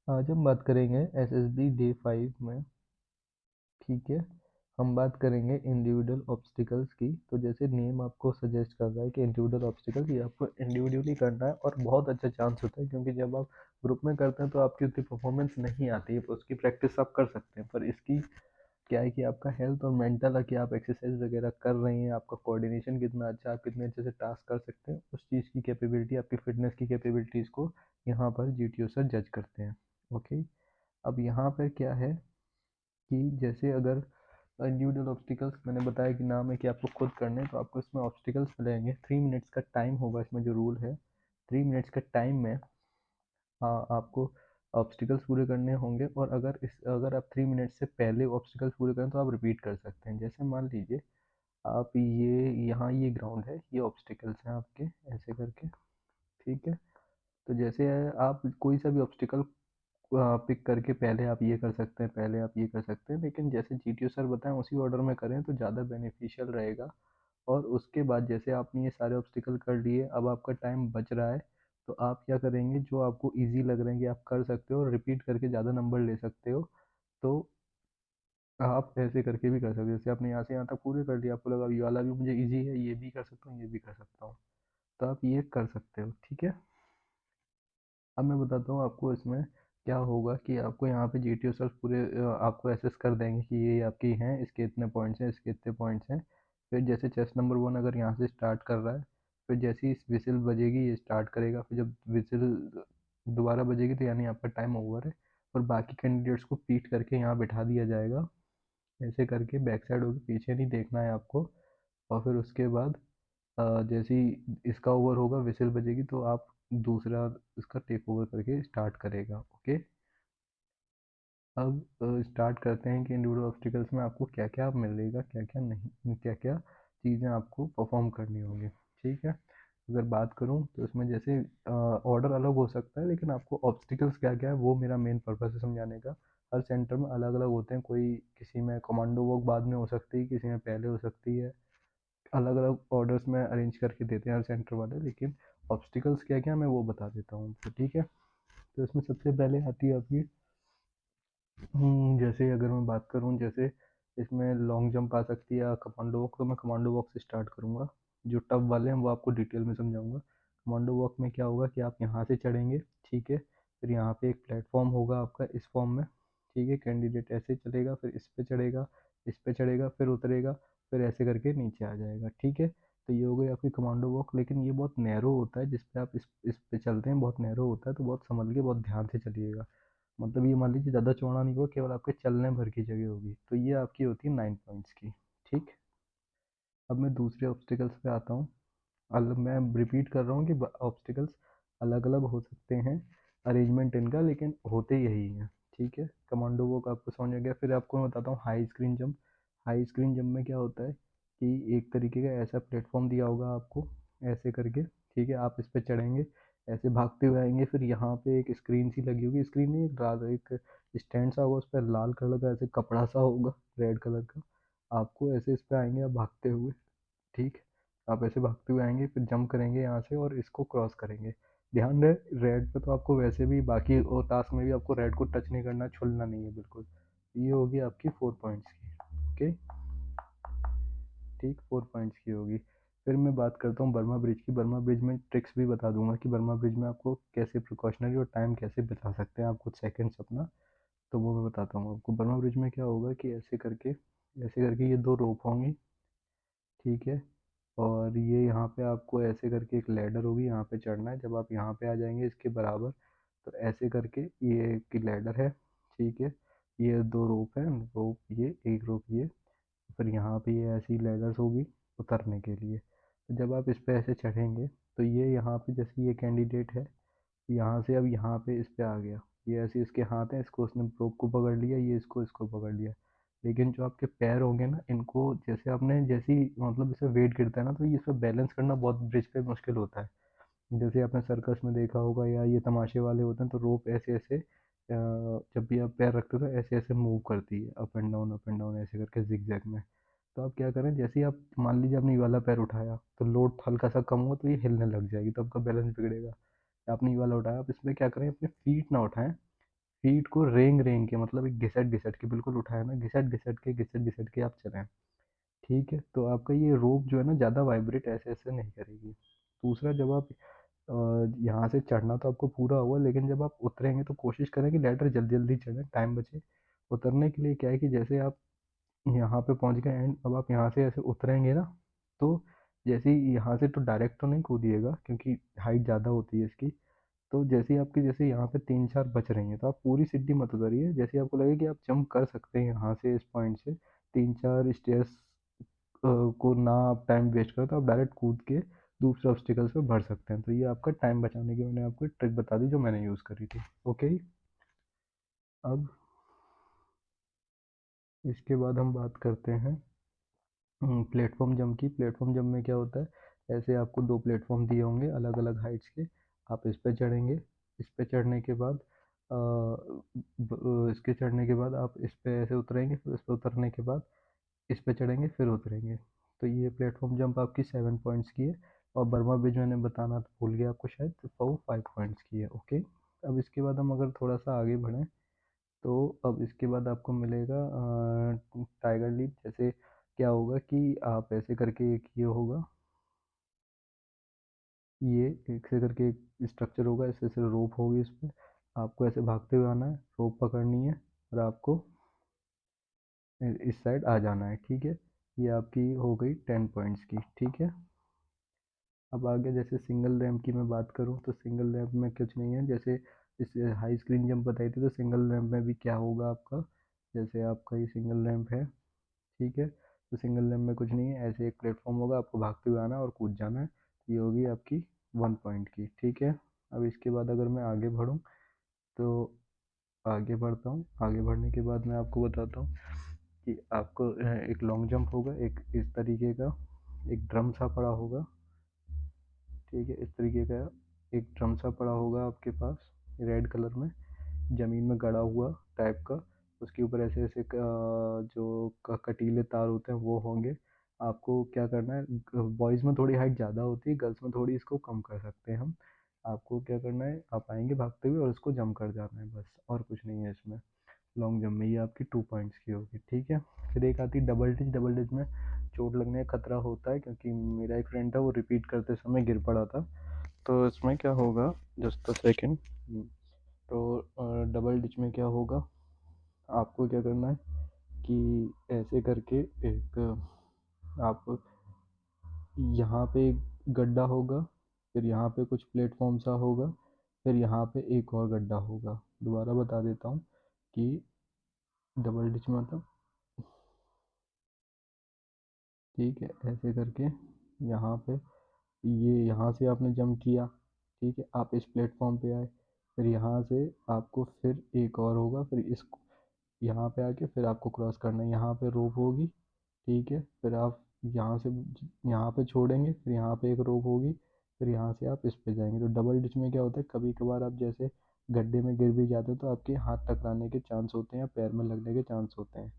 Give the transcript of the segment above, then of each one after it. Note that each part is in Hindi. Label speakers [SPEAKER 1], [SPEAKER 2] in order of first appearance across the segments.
[SPEAKER 1] आज हम बात करेंगे एसएसबी डे 5 में। ठीक है, हम बात करेंगे इंडिविजुअल ऑब्स्टिकल्स की। तो जैसे नेम आपको सजेस्ट कर रहा है कि इंडिविजुअल ऑब्स्टिकल्स, ये आपको इंडिविजुअली करना है और बहुत अच्छा चांस होता है, क्योंकि जब आप ग्रुप में करते हैं तो आपकी उतनी परफॉर्मेंस नहीं आती है, तो उसकी प्रैक्टिस आप कर सकते हैं। पर इसकी क्या है कि आपका हेल्थ और मेंटल है कि आप एक्सरसाइज वगैरह कर रहे हैं, आपका कोऑर्डिनेशन कितना अच्छा है, आप कितने अच्छे से टास्क कर सकते हैं, उस चीज़ की कैपेबिलिटी, आपकी फिटनेस की कैपेबिलिटीज़ को यहाँ पर जीटीओ सर जज करते हैं। ओके, अब यहाँ पर क्या है कि जैसे अगर इंडिविजुअल ऑब्स्टिकल्स मैंने बताया कि नाम है कि आपको खुद करने हैं, तो आपको इसमें ऑब्स्टिकल्स मिलेंगे। 3 मिनट्स का टाइम होगा, इसमें जो रूल है 3 मिनट्स का टाइम में आपको ऑब्स्टिकल्स पूरे करने होंगे। और अगर आप 3 मिनट से पहले ऑब्स्टिकल्स पूरे करें तो आप रिपीट कर सकते हैं। जैसे मान लीजिए आप यहाँ ये ग्राउंड है, ये ऑब्स्टिकल्स हैं आपके, ऐसे करके। ठीक है, तो जैसे आप कोई सा भी ऑब्स्टिकल पिक करके पहले आप ये कर सकते हैं, पहले आप ये कर सकते हैं, लेकिन जैसे जीटीओ सर बताएं उसी ऑर्डर में करें तो ज़्यादा बेनिफिशियल रहेगा। और उसके बाद जैसे आपने ये सारे ऑब्स्टिकल कर लिए, अब आपका टाइम बच रहा है, तो आप क्या करेंगे, जो आपको इजी लग रहे हैं कि आप कर सकते हो और रिपीट करके ज़्यादा नंबर ले सकते हो, तो आप ऐसे करके भी कर सकते हो। जैसे आपने यहाँ से यहाँ तक पूरे कर लिया, आपको लगा ये वाला भी मुझे इजी है, ये भी कर सकता हूँ, ये भी कर सकता हूँ, तो आप ये कर सकते हो। ठीक है, अब मैं बताता हूँ आपको इसमें क्या होगा कि आपको यहाँ पे जीटीओ सर पूरे आपको एसेस कर देंगे कि ये आपकी हैं, इसके इतने पॉइंट्स हैं, इसके इतने पॉइंट्स हैं। फिर जैसे चेस्ट नंबर 1 अगर यहाँ से स्टार्ट कर रहा है, फिर जैसे ही विसिल बजेगी ये स्टार्ट करेगा, फिर जब विसिल दोबारा बजेगी तो यानी आपका टाइम ओवर है, और बाकी कैंडिडेट्स को पीट करके यहाँ बिठा दिया जाएगा। ऐसे करके बैक साइड होगी, पीछे नहीं देखना है आपको। और फिर उसके बाद जैसे ही इसका ओवर होगा, विसिल बजेगी, तो आप दूसरा इसका टेक ओवर करके स्टार्ट करेगा। ओके, अब स्टार्ट करते हैं कि इंडिविजुअल ऑब्स्टिकल्स में आपको क्या क्या मिलेगा, क्या क्या नहीं, क्या क्या चीज़ें आपको परफॉर्म करनी होंगी। ठीक है, अगर बात करूं तो इसमें जैसे ऑर्डर अलग हो सकता है, लेकिन आपको ऑब्स्टिकल्स क्या क्या है वो मेरा मेन पर्पस है समझाने का। हर सेंटर में अलग अलग होते हैं, कोई किसी में कमांडो वॉक बाद में हो सकती है, किसी में पहले हो सकती है, अलग अलग ऑर्डर्स में अरेंज करके देते हैं हर सेंटर वाले। लेकिन ऑब्स्टिकल्स क्या क्या मैं वो बता देता हूँ आपको। ठीक है, तो इसमें सबसे पहले आती है आपकी जैसे अगर मैं बात करूँ, जैसे इसमें लॉन्ग जंप आ सकती है या कमांडो वॉक, तो मैं कमांडो वॉक से स्टार्ट करूँगा। जो टफ वाले हैं वो आपको डिटेल में समझाऊंगा। कमांडो वॉक में क्या होगा कि आप यहाँ से चढ़ेंगे, ठीक है, फिर यहाँ पे एक प्लेटफॉर्म होगा आपका इस फॉर्म में। ठीक है, कैंडिडेट ऐसे चलेगा, फिर इस पे चढ़ेगा, इस पे चढ़ेगा, फिर उतरेगा, फिर ऐसे करके नीचे आ जाएगा। ठीक है, तो ये हो गई आपकी कमांडो वॉक। लेकिन ये बहुत नैरो होता है, जिस पे आप इस पे चलते हैं, बहुत नैरो होता है, तो बहुत संभल के बहुत ध्यान से चलिएगा। मतलब ये मान लीजिए ज़्यादा चौड़ा नहीं होगा, केवल आपके चलने भर की जगह होगी। तो ये आपकी होती है 9 पॉइंट्स की। ठीक, अब मैं दूसरे ऑब्स्टिकल्स पे आता हूँ। अलग मैं रिपीट कर रहा हूँ कि ऑब्स्टिकल्स अलग अलग हो सकते हैं अरेंजमेंट इनका, लेकिन होते यही हैं। ठीक है, कमांडो वो आपको समझ में गया। फिर आपको मैं बताता हूँ high screen jump. High screen jump में क्या होता है कि एक तरीके का ऐसा प्लेटफॉर्म दिया होगा आपको, ऐसे करके। ठीक है, आप इस पे चढ़ेंगे, ऐसे भागते हुए आएंगे, फिर यहाँ पे एक स्क्रीन सी लगी होगी, स्क्रीन नहीं, एक स्टैंड सा होगा, उस पर लाल कलर का ऐसे कपड़ा सा होगा, रेड कलर का। आपको ऐसे इस पे आएंगे आप भागते हुए। ठीक, आप ऐसे भागते हुए आएंगे, फिर जंप करेंगे यहाँ से और इसको क्रॉस करेंगे। ध्यान रहे रेड पे तो आपको वैसे भी बाकी और टास्क में भी आपको रेड को टच नहीं करना, छूलना नहीं है बिल्कुल। ये होगी आपकी 4 पॉइंट्स की। ओके, ठीक, 4 पॉइंट्स की होगी। फिर मैं बात करता हूँ बर्मा ब्रिज की। बर्मा ब्रिज में ट्रिक्स भी बता दूंगा कि बर्मा ब्रिज में आपको कैसे प्रिकॉशनरी और टाइम कैसे बचा सकते हैं आप कुछ सेकेंड्स अपना, तो वो मैं बताता हूँ आपको। बर्मा ब्रिज में क्या होगा कि ऐसे करके ये दो रोप होंगी। ठीक है, और ये यहाँ पे आपको ऐसे करके एक लैडर होगी, यहाँ पे चढ़ना है। जब आप यहाँ पे आ जाएंगे इसके बराबर, तो ऐसे करके ये की लैडर है। ठीक है, ये दो रोप है, रोप ये, एक रोप ये, फिर यहाँ पे ये ऐसी लैडर्स होगी उतरने के लिए। तो जब आप इस पे ऐसे चढ़ेंगे, तो ये यहाँ पे जैसे ये कैंडिडेट है, यहाँ से अब यहाँ पे इस पे आ गया, ये ऐसे इसके हाथ हैं, इसको उसने रोप को पकड़ लिया, ये इसको पकड़ लिया। लेकिन जो आपके पैर होंगे ना, इनको जैसे आपने जैसी मतलब इसे वेट गिरता है ना, तो ये इसे बैलेंस करना बहुत ब्रिज पे मुश्किल होता है। जैसे आपने सर्कस में देखा होगा या ये तमाशे वाले होते हैं, तो रोप ऐसे ऐसे जब भी आप पैर रखते हो तो ऐसे ऐसे मूव करती है, अप एंड डाउन ऐसे करके जिग में। तो आप क्या करें, जैसे ही आप मान लीजिए आपने ये वाला पैर उठाया, तो लोड हल्का सा कम हुआ तो ये हिलने लग जाएगी, तो आपका बैलेंस बिगड़ेगा। आपने ये वाला उठाया, आप इसमें क्या करें, अपने फीट ना उठाएं, फीट को रेंग रेंग के, मतलब एक घिसट घिसट के, बिल्कुल उठाया ना, घिसट घिसट के घिसट घिसट के आप चलें। ठीक है, तो आपका ये रोप जो है ना ज़्यादा वाइब्रेट ऐसे ऐसे नहीं करेगी। दूसरा, जब आप यहाँ से चढ़ना तो आपको पूरा हुआ, लेकिन जब आप उतरेंगे तो कोशिश करें कि लैडर जल्दी जल्दी चढ़ें, टाइम बचे। उतरने के लिए क्या है कि जैसे आप यहाँ पे पहुँच गए एंड अब आप यहाँ से ऐसे उतरेंगे ना, तो जैसे ही यहाँ से तो डायरेक्ट तो नहीं कूदिएगा क्योंकि हाइट ज़्यादा होती है इसकी। तो जैसे ही आपकी जैसे यहाँ पे 3-4 बच रही हैं तो आप पूरी सीढ़ी मत उतरिए, जैसे ही आपको लगे कि आप जंप कर सकते हैं यहाँ से इस पॉइंट से 3-4 स्टेयर्स को ना आप टाइम वेस्ट करो, तो आप डायरेक्ट कूद के दूसरे ऑब्स्टिकल्स पे बढ़ सकते हैं। तो ये आपका टाइम बचाने की मैंने आपको ट्रिक बता दी जो मैंने यूज़ करी थी। ओके, अब इसके बाद हम बात करते हैं प्लेटफॉर्म जंप की। प्लेटफॉर्म जंप में क्या होता है, ऐसे आपको दो प्लेटफॉर्म दिए होंगे अलग अलग हाइट्स के, आप इस पे चढ़ेंगे। इस पे चढ़ने के बाद इसके चढ़ने के बाद आप इस पे ऐसे उतरेंगे, फिर इस पे उतरने के बाद इस पे चढ़ेंगे फिर उतरेंगे। तो ये प्लेटफॉर्म जंप आपकी 7 पॉइंट्स की है, और बर्मा ब्रिज मैंने बताना तो भूल गया आपको शायद, तो वो 5 पॉइंट्स की है। ओके, अब इसके बाद हम अगर थोड़ा सा आगे बढ़ें तो अब इसके बाद आपको मिलेगा टाइगर लीप। जैसे क्या होगा कि आप ऐसे करके, एक ये होगा, ये एक से करके एक स्ट्रक्चर होगा, ऐसे ऐसे रोप होगी, इस पर आपको ऐसे भागते हुए आना है, रोप पकड़नी है और आपको इस साइड आ जाना है। ठीक है, ये आपकी हो गई 10 पॉइंट्स की। ठीक है, अब आगे जैसे सिंगल रैंप की मैं बात करूँ तो सिंगल रैंप में कुछ नहीं है, जैसे इस हाई स्क्रीन जंप बताई थी, तो सिंगल रैंप में भी क्या होगा आपका, जैसे आपका ये सिंगल रैंप है। ठीक है, तो सिंगल रैंप में कुछ नहीं है, ऐसे एक प्लेटफॉर्म होगा, आपको भागते हुए आना है और कूद जाना है। ये होगी आपकी 1 पॉइंट की। ठीक है, अब इसके बाद अगर मैं आगे बढ़ूँ तो आगे बढ़ता हूँ, आगे बढ़ने के बाद मैं आपको बताता हूँ कि आपको एक लॉन्ग जंप होगा, एक इस तरीके का, एक ड्रम सा पड़ा होगा। ठीक है, इस तरीके का एक ड्रम सा पड़ा होगा आपके पास, रेड कलर में, ज़मीन में गड़ा हुआ टाइप का। उसके ऊपर ऐसे ऐसे जो कटीले तार होते हैं वो होंगे। आपको क्या करना है, बॉयज़ में थोड़ी हाइट ज़्यादा होती है, गर्ल्स में थोड़ी इसको कम कर सकते हैं हम। आपको क्या करना है, आप आएंगे भागते हुए और उसको जंप कर जाना है, बस और कुछ नहीं है इसमें। लॉन्ग जंप में ये आपकी 2 पॉइंट्स की होगी। ठीक है, फिर एक आती है डबल डिच। डबल डिच में चोट लगने का खतरा होता है, क्योंकि मेरा एक फ्रेंड था वो रिपीट करते समय गिर पड़ा था। तो इसमें क्या होगा, जस्ट अ सेकेंड। तो डबल डिच में क्या होगा, आपको क्या करना है कि ऐसे करके एक आप यहाँ पे एक गड्ढा होगा, फिर यहाँ पे कुछ प्लेटफॉर्म सा होगा, फिर यहाँ पे एक और गड्ढा होगा। दोबारा बता देता हूँ कि डबल डिच में मतलब, ठीक है, ऐसे करके यहाँ पे, ये यहाँ से आपने जंप किया। ठीक है, आप इस प्लेटफॉर्म पे आए, फिर यहाँ से आपको फिर एक और होगा, फिर इस यहाँ पे आके फिर आपको क्रॉस करना है, यहाँ पे रोप होगी। ठीक है, फिर आप यहाँ से यहाँ पे छोड़ेंगे, फिर यहाँ पे एक रोप होगी, फिर यहाँ से आप इस पे जाएंगे। तो डबल डिच में क्या होता है, कभी कभार आप जैसे गड्ढे में गिर भी जाते हो तो आपके हाथ टकराने के चांस होते हैं या पैर में लगने के चांस होते हैं,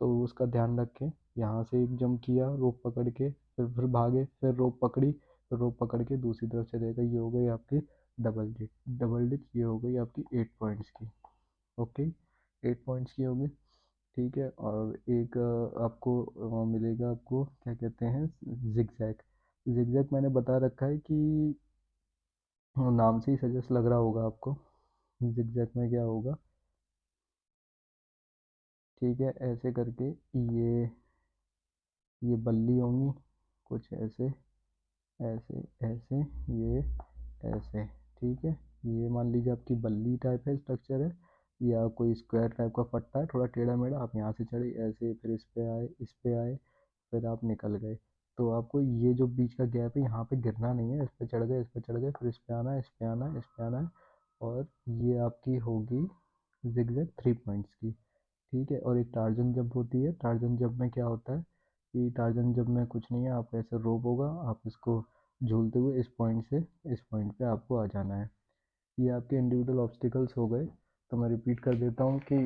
[SPEAKER 1] तो उसका ध्यान रखें। यहाँ से एक जंप किया रोप पकड़ के, फिर भागे, फिर रोप पकड़ी, फिर रोप पकड़ के दूसरी तरफ चले गए। ये हो गई आपकी डबल डिच। डबल डिच ये हो गई आपकी 8 पॉइंट्स की। ओके, 8 पॉइंट्स की होगी। ठीक है, और एक आपको मिलेगा, आपको क्या कहते हैं, जिग जैग। जिग जैग मैंने बता रखा है कि नाम से ही सजेस्ट लग रहा होगा आपको, जिग जैग में क्या होगा। ठीक है, ऐसे करके ये बल्ली होंगी कुछ ऐसे, ऐसे ऐसे, ये ऐसे। ठीक है, ये मान लीजिए आपकी बल्ली टाइप है, स्ट्रक्चर है, या कोई स्क्वायर टाइप का फट्टा है थोड़ा टेढ़ा मेढ़ा। आप यहाँ से चढ़े ऐसे, फिर इस पे आए, इस पे आए, फिर आप निकल गए। तो आपको ये जो बीच का गैप है यहाँ पे गिरना नहीं है, इस पे चढ़ गए, इस पे चढ़ गए, फिर इस पे आना है, इस पे आना है, इस पे आना है, और ये आपकी होगी जिगजैग 3 पॉइंट्स की। ठीक है, और एक टार्जन जंप होती है। टार्जन जंप में क्या होता है कि टार्जन जंप में कुछ नहीं है, आप ऐसे रोप होगा, आप इसको झूलते हुए इस पॉइंट से इस पॉइंट पे आपको आ जाना है। ये आपके इंडिविजुअल ऑब्स्टिकल्स हो गए। तो मैं रिपीट कर देता हूँ कि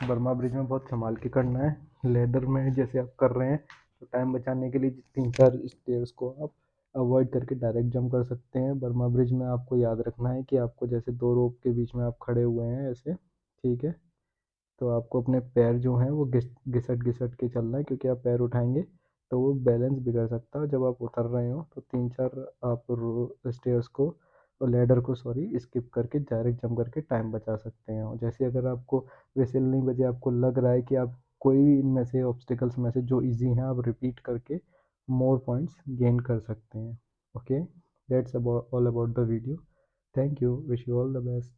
[SPEAKER 1] बर्मा ब्रिज में बहुत संभाल के करना है। लेदर में जैसे आप कर रहे हैं तो टाइम बचाने के लिए 3-4 स्टेयर्स को आप अवॉइड करके डायरेक्ट जंप कर सकते हैं। बर्मा ब्रिज में आपको याद रखना है कि आपको जैसे दो रोप के बीच में आप खड़े हुए हैं ऐसे, ठीक है। तो आपको अपने पैर जो हैं वो घिसट घिसट के चलना है, क्योंकि आप पैर उठाएंगे तो वो बैलेंस बिगड़ सकता है। जब आप उतर रहे हो तो 3-4 आप स्टेयर्स को और लैडर को सॉरी स्किप करके डायरेक्ट जंप करके टाइम बचा सकते हैं। और जैसे अगर आपको विसिल नहीं बजे, आपको लग रहा है कि आप कोई भी इनमें से ऑब्स्टिकल्स में से जो इजी हैं आप रिपीट करके मोर पॉइंट्स गेन कर सकते हैं। Okay, that's about all about the video. Thank you, wish you all the best.